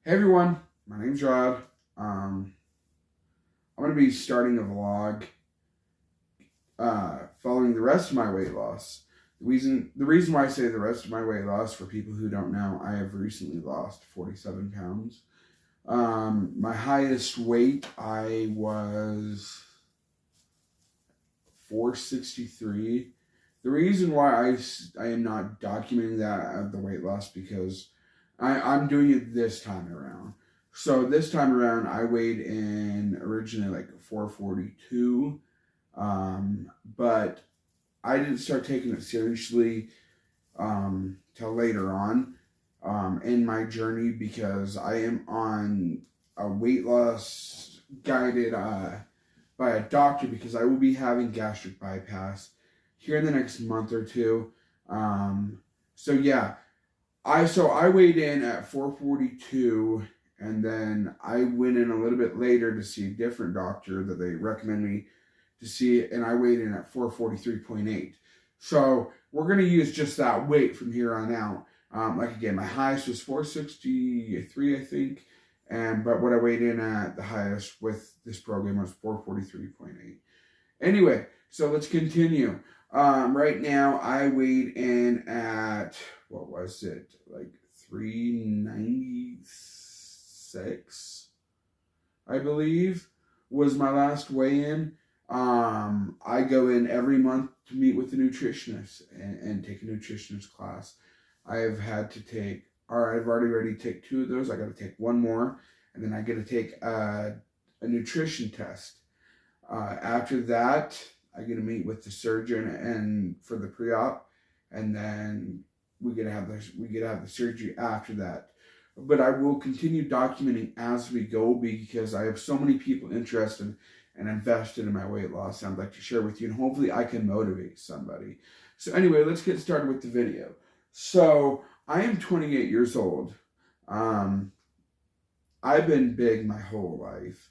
Hey everyone, my name's Rod. I'm going to be starting a vlog following the rest of my weight loss. The reason why I say the rest of my weight loss, for people who don't know, I have recently lost 47 pounds. My highest weight, I was 463. The reason why I am not documenting that the weight loss because I'm doing it this time around. So this time around, I weighed in originally like 442, but I didn't start taking it seriously till later on in my journey because I am on a weight loss guided by a doctor because I will be having gastric bypass here in the next month or two. So yeah, I weighed in at 442, and then I went in a little bit later to see a different doctor that they recommend me to see, and I weighed in at 443.8. So we're gonna use just that weight from here on out. Like again, my highest was 463, I think, but what I weighed in at the highest with this program was 443.8. Anyway, so let's continue. Right now I weighed in at, what was it, like 396, I believe, was my last weigh-in. I go in every month to meet with a nutritionist and take a nutritionist class. I've already taken 2 of those. I got to take 1 more, and then I get to take a nutrition test. After that, I get to meet with the surgeon and for the pre-op, and then we get to have the surgery after that. But I will continue documenting as we go because I have so many people interested and invested in my weight loss I'd like to share with you, and hopefully I can motivate somebody. So anyway, let's get started with the video. So I am 28 years old. I've been big my whole life.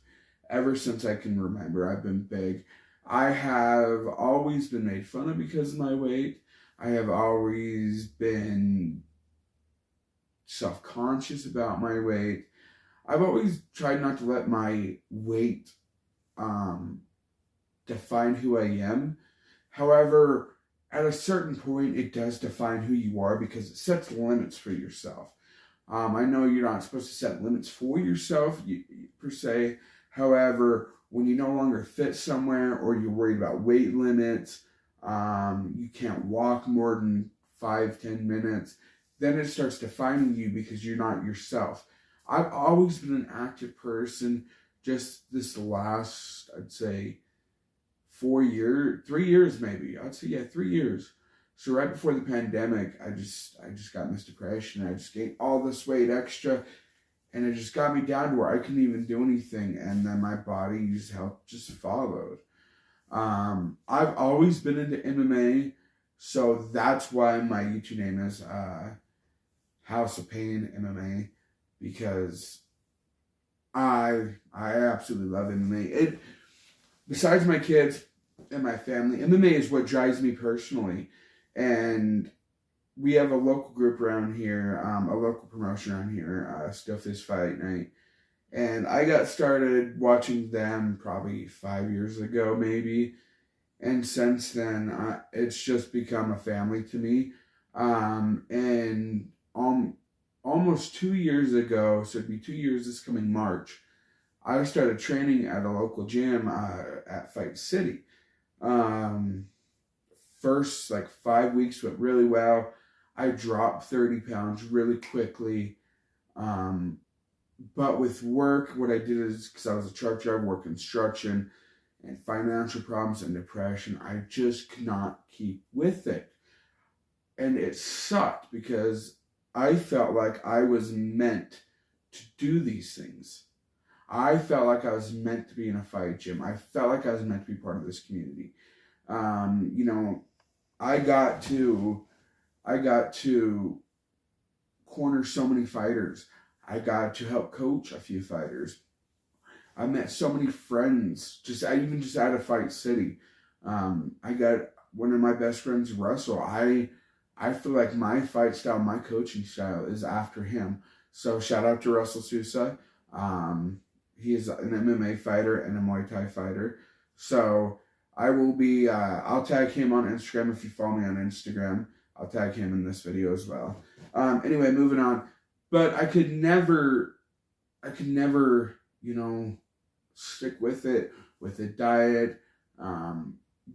Ever since I can remember, I've been big. I have always been made fun of because of my weight. I have always been self-conscious about my weight. I've always tried not to let my weight define who I am. However, at a certain point, it does define who you are because it sets limits for yourself. I know you're not supposed to set limits for yourself per se. However, when you no longer fit somewhere or you're worried about weight limits, you can't walk more than 5-10 minutes, then it starts defining you because you're not yourself. I've always been an active person. Just this last, I'd say, 3 years maybe. I'd say, yeah, 3 years. So right before the pandemic, I just got this depression. I just gained all this weight extra, and it just got me down to where I couldn't even do anything, and then my body just followed. I've always been into MMA, so that's why my YouTube name is House of Pain MMA, because I absolutely love MMA. Besides my kids and my family, MMA is what drives me personally, and we have a local group around here, a local promotion around here, Still Fist Fight Night. And I got started watching them probably 5 years ago, maybe. And since then, it's just become a family to me. And almost 2 years ago, so it'd be 2 years this coming March, I started training at a local gym at Fight City. First, like 5 weeks went really well. I dropped 30 pounds really quickly. But with work, what I did is, because I was a truck driver, work construction, and financial problems and depression, I just could not keep with it. And it sucked because I felt like I was meant to do these things. I felt like I was meant to be in a fight gym. I felt like I was meant to be part of this community. I got to corner so many fighters. I got to help coach a few fighters. I met so many friends, even just out of Fight City. I got one of my best friends, Russell. I feel like my fight style, my coaching style is after him. So shout out to Russell Sousa. He is an MMA fighter and a Muay Thai fighter. So I will be, I'll tag him on Instagram. If you follow me on Instagram, I'll tag him in this video as well. Anyway, moving on. But I could never, stick with it, with a diet,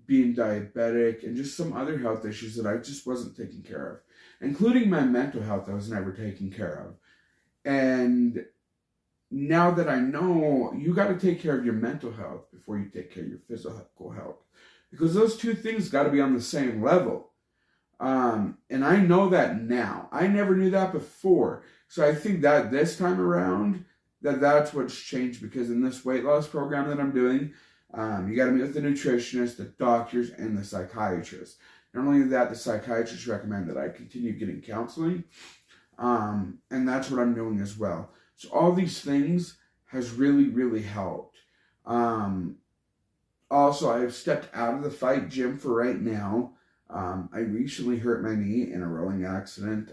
being diabetic, and just some other health issues that I just wasn't taking care of. Including my mental health, I was never taken care of. And now that I know, you got to take care of your mental health before you take care of your physical health. Because those two things got to be on the same level. And I know that now. I never knew that before. So I think that this time around, that's what's changed. Because in this weight loss program that I'm doing, you got to meet with the nutritionist, the doctors, and the psychiatrist. Not only that, the psychiatrists recommend that I continue getting counseling. And that's what I'm doing as well. So all these things has really, really helped. Also, I've stepped out of the fight gym for right now. I recently hurt my knee in a rolling accident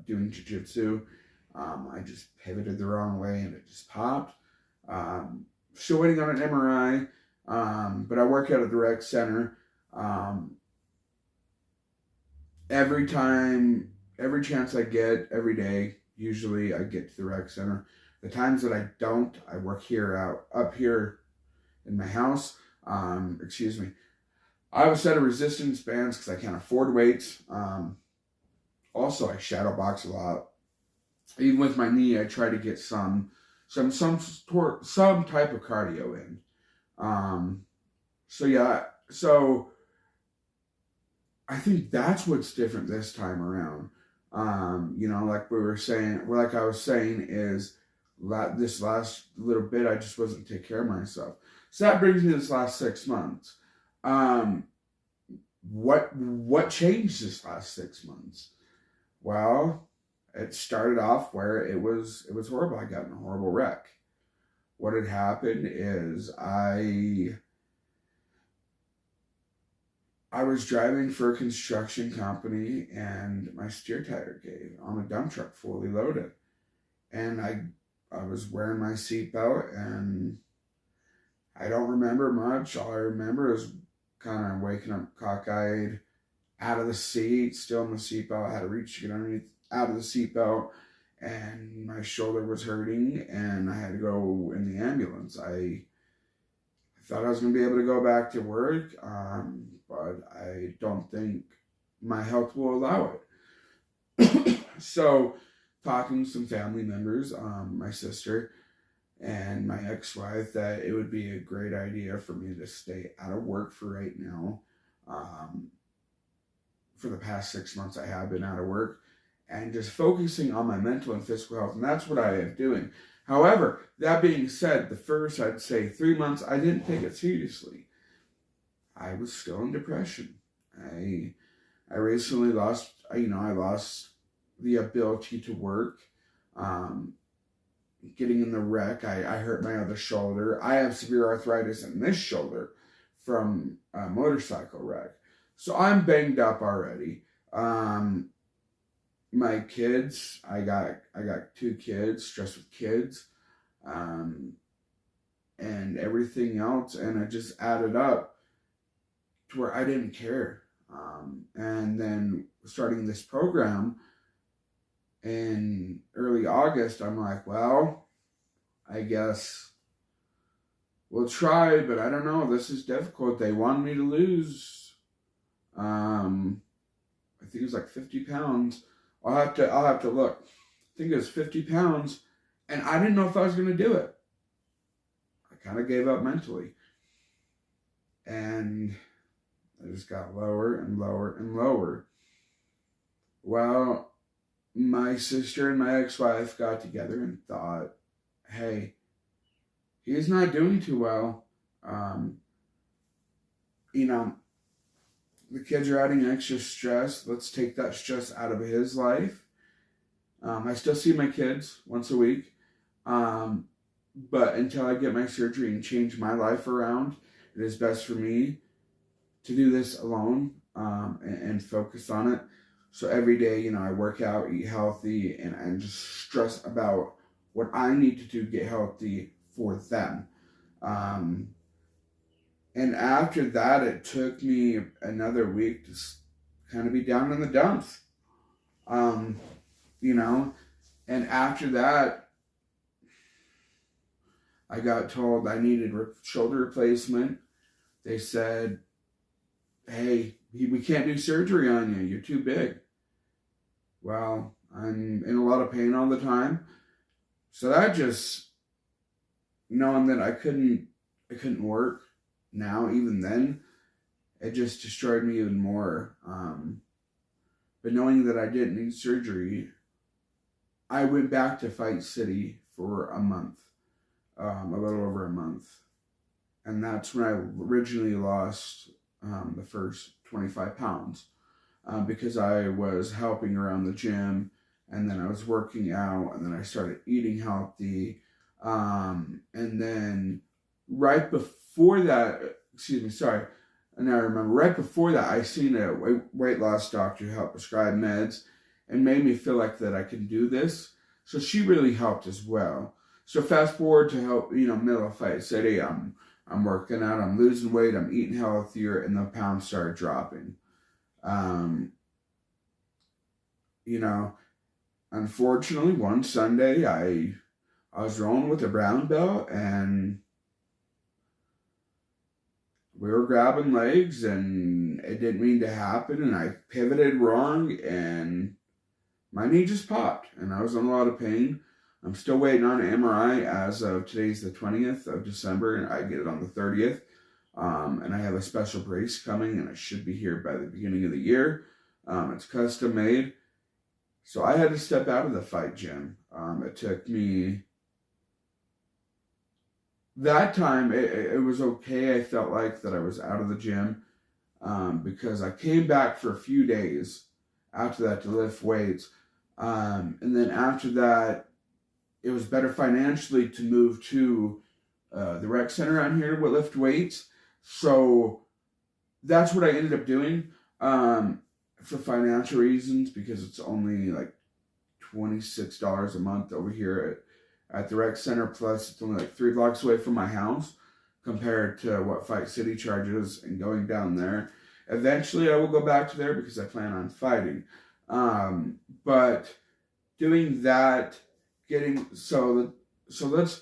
doing jiu-jitsu. I just pivoted the wrong way and it just popped. Still waiting on an MRI, but I work at a direct center. Every chance I get, every day, usually I get to the rec center. The times that I don't, I work up here in my house. I have a set of resistance bands because I can't afford weights. Also, I shadow box a lot. Even with my knee, I try to get some type of cardio in. So I think that's what's different this time around. Like I was saying, is this last little bit, I just wasn't taking care of myself. So that brings me to this last 6 months. What changed this last 6 months? Well, it started off where it was horrible. I got in a horrible wreck. What had happened is I was driving for a construction company and my steer tire gave on a dump truck fully loaded. And I was wearing my seatbelt and I don't remember much. All I remember is kind of waking up cockeyed, out of the seat, still in the seatbelt. I had to reach to get underneath, out of the seatbelt, and my shoulder was hurting, and I had to go in the ambulance. I thought I was going to be able to go back to work, but I don't think my health will allow it. So, talking to some family members, my sister and my ex-wife, that it would be a great idea for me to stay out of work for right now. For the past 6 months, I have been out of work and just focusing on my mental and physical health, and that's what I am doing. However, that being said, the first, I'd say 3 months, I didn't take it seriously. I was still in depression. I recently lost, I lost the ability to work. Getting in the wreck, I hurt my other shoulder. I have severe arthritis in this shoulder from a motorcycle wreck. So I'm banged up already. My kids, I got 2 kids, stressed with kids, and everything else, and it just added up to where I didn't care. And then starting this program in early August, I'm like, well, I guess we'll try, but I don't know. This is difficult. They want me to lose, I think it was like 50 pounds. I'll have to look. I think it was 50 pounds, and I didn't know if I was going to do it. I kind of gave up mentally, and I just got lower and lower and lower. Well, my sister and my ex-wife got together and thought, hey, he's not doing too well. The kids are adding extra stress. Let's take that stress out of his life. I still see my kids once a week. But until I get my surgery and change my life around, it is best for me to do this alone and focus on it. So every day, I work out, eat healthy, and I just stress about what I need to do to get healthy for them. Um, and after that, it took me another week to kind of be down in the dumps. Um, you know, and after that, I got told I needed shoulder replacement. They said, hey, we can't do surgery on you. You're too big. Well, I'm in a lot of pain all the time. So that just, knowing that I couldn't work now, even then, it just destroyed me even more. But knowing that I didn't need surgery, I went back to Fight City for a month, a little over a month. And that's when I originally lost the first 25 pounds because I was helping around the gym, and then I was working out, and then I started eating healthy. And then right before that, and I remember right before that, I seen a weight loss doctor who helped prescribe meds and made me feel like that I can do this. So she really helped as well. So fast forward to help, middle of Fight City, I'm working out, I'm losing weight, I'm eating healthier, and the pounds started dropping. Unfortunately, one Sunday, I was rolling with a brown belt, and we were grabbing legs, and it didn't mean to happen, and I pivoted wrong, and my knee just popped, and I was in a lot of pain. I'm still waiting on an MRI as of today's the 20th of December, and I get it on the 30th. And I have a special brace coming, and I should be here by the beginning of the year. It's custom made. So I had to step out of the fight gym. It took me... That time, it was okay. I felt like that I was out of the gym because I came back for a few days after that to lift weights. And then after that, it was better financially to move to the rec center around here to lift weights. So that's what I ended up doing for financial reasons, because it's only like $26 a month over here at the rec center. Plus, it's only like 3 blocks away from my house compared to what Fight City charges and going down there. Eventually, I will go back to there because I plan on fighting. But doing that, so let's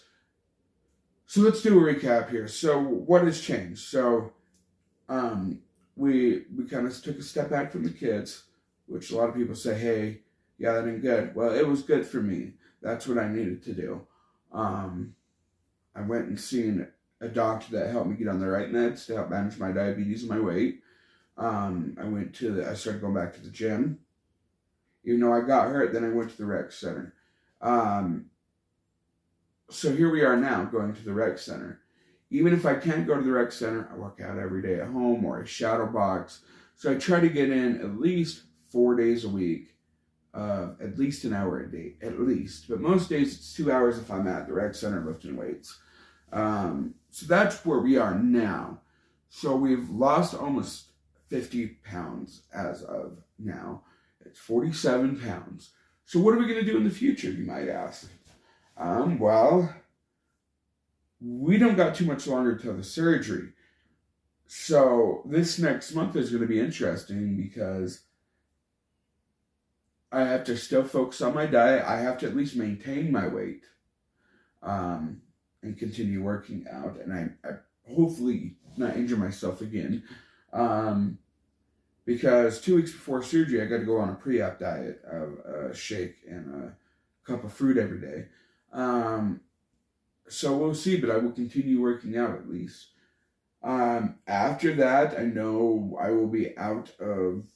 do a recap here. So what has changed? So we kind of took a step back from the kids, which a lot of people say, hey, yeah, that ain't good. Well, it was good for me. That's what I needed to do. I went and seen a doctor that helped me get on the right meds to help manage my diabetes and my weight. I started going back to the gym. Even though I got hurt, then I went to the rec center. So here we are now, going to the rec center. Even if I can't go to the rec center, I work out every day at home or I shadow box. So I try to get in at least 4 days a week, at least an hour a day, at least. But most days it's 2 hours if I'm at the rec center lifting weights. So that's where we are now. So we've lost almost 50 pounds as of now. It's 47 pounds. So what are we going to do in the future, you might ask? Well, we don't got too much longer till the surgery. So this next month is going to be interesting because I have to still focus on my diet. I have to at least maintain my weight and continue working out. And I hopefully not injure myself again. Because 2 weeks before surgery, I got to go on a pre-op diet of a shake and a cup of fruit every day. So we'll see, but I will continue working out at least. After that, I know I will be out of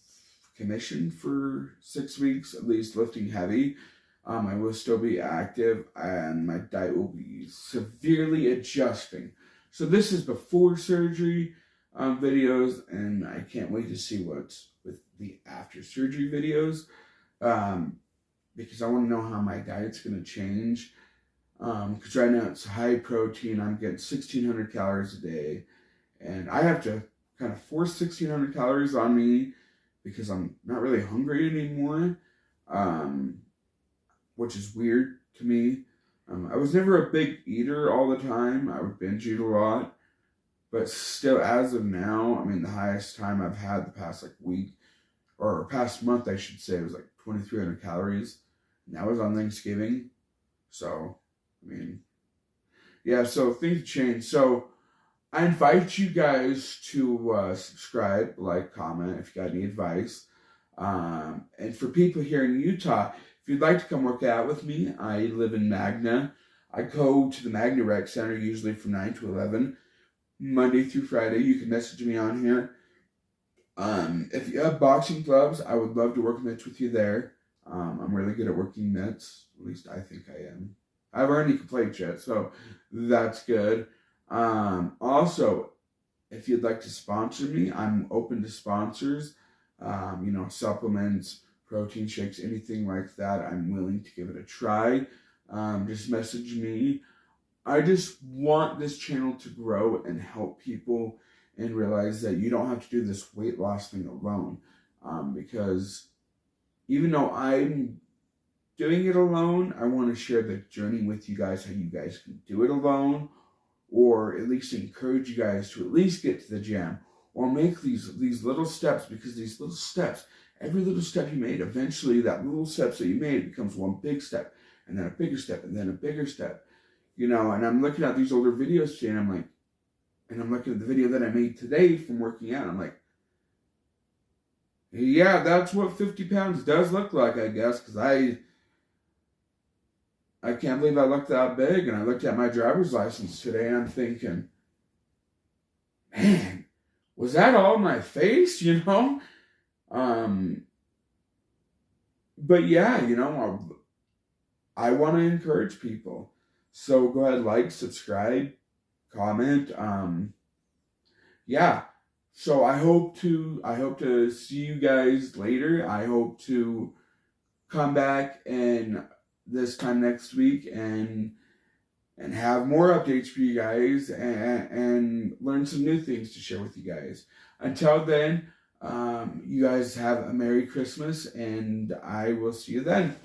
commission for 6 weeks, at least lifting heavy. I will still be active, and my diet will be severely adjusting. So this is before surgery videos, and I can't wait to see what's with the after surgery videos, because I want to know how my diet's going to change. Because right now it's high protein. I'm getting 1,600 calories a day, and I have to kind of force 1,600 calories on me because I'm not really hungry anymore, which is weird to me. I was never a big eater all the time. I would binge eat a lot. But still, as of now, I mean, the highest time I've had the past like week, or past month, I should say, was like 2,300 calories. And that was on Thanksgiving. So, I mean, yeah, so things change. So, I invite you guys to subscribe, like, comment if you got any advice. And for people here in Utah, if you'd like to come work out with me, I live in Magna. I go to the Magna Rec Center usually from 9 to 11, Monday through Friday. You can message me on here. If you have boxing gloves, I would love to work mitts with you there. I'm really good at working mitts. At least I think I am. I haven't earned any complaints yet, so that's good. Also, if you'd like to sponsor me, I'm open to sponsors. Supplements, protein shakes, anything like that. I'm willing to give it a try. Just message me. I just want this channel to grow and help people and realize that you don't have to do this weight loss thing alone. Because even though I'm doing it alone, I want to share the journey with you guys, how you guys can do it alone, or at least encourage you guys to at least get to the gym, or make these little steps, because these little steps, every little step you made, eventually that little steps that you made becomes one big step, and then a bigger step, and then a bigger step. And I'm looking at these older videos today, and I'm looking at the video that I made today from working out, I'm like, yeah, that's what 50 pounds does look like, I guess, because I can't believe I looked that big. And I looked at my driver's license today and I'm thinking, man, was that all my face, But yeah, I want to encourage people. So go ahead, like, subscribe, comment. Yeah. So I hope to see you guys later. I hope to come back and this time next week and have more updates for you guys and learn some new things to share with you guys. Until then, you guys have a Merry Christmas, and I will see you then.